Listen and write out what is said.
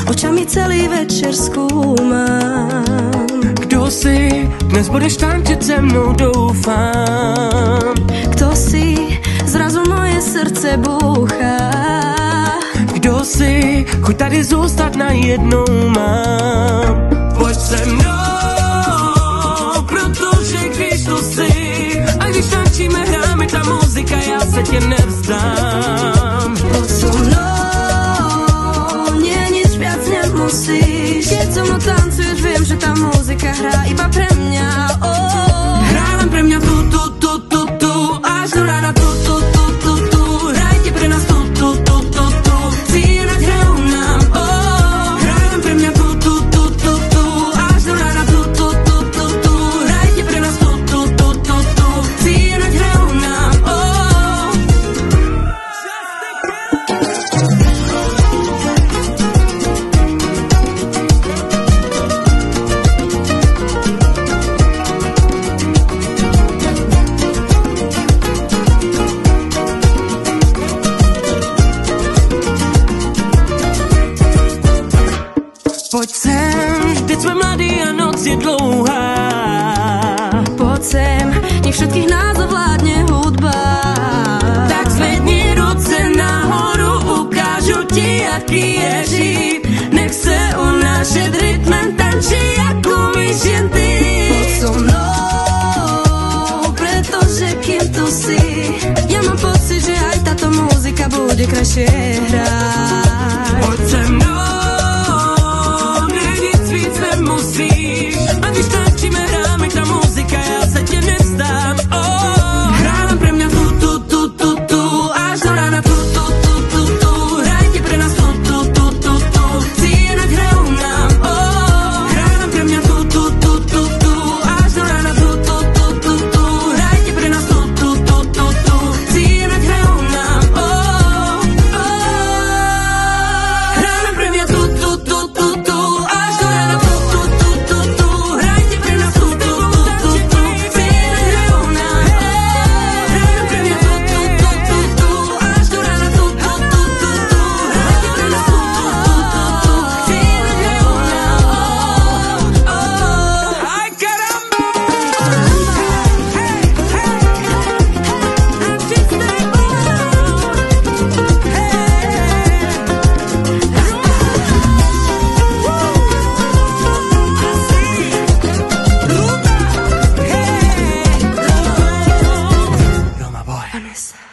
očami celý večer skúmam. Kdo si, dnes budeš tančit se mnou, doufám. Kto si, zrazu moje srdce búcha. Kdo si, chuť tady zůstat na jednou mám. Pojď se mnou, protože když tu si, a když tančíme, hráme ta muzika, já se tě nevzdám. Poď so mnou, nie nic viac nemusíš. Keď so mnou tancuješ, viem, že tá muzika hrá iba pre mňa. Hrá len pre mňa tu, až do rána tu. Hrajte pre nás tu. Cíle hrajú nám, hrá len pre mňa tu, až do rána tu. Hrajte pre nás tu. Cíle hrajú nám, Pojď sem, vždyť sme mladí a noc je dlouhá. Poď sem, nech všetkých nás ovládne hudba. Tak zvedni ruce nahoru, ukážu ti, aký je žít. Nech se unášet rytmem, tančí, jak umíš jen ty. Poď so mnou, pretože kým tu si, ja mám pocit, že aj táto muzika bude krajšie hrať. Pojď se mnou, nic víc nemusíš. A když tančíme, hráme, ta muzika, já se tě nevzdám. Hrám pre mňa tu, až do rána tu. Hrajte pre nás tu. Cíle hrajú nám, hrám pre mňa tu, až do rána tu. Hrajte pre nás tu. Cíle hrajú nám, hrám pre mňa tu. Vanessa.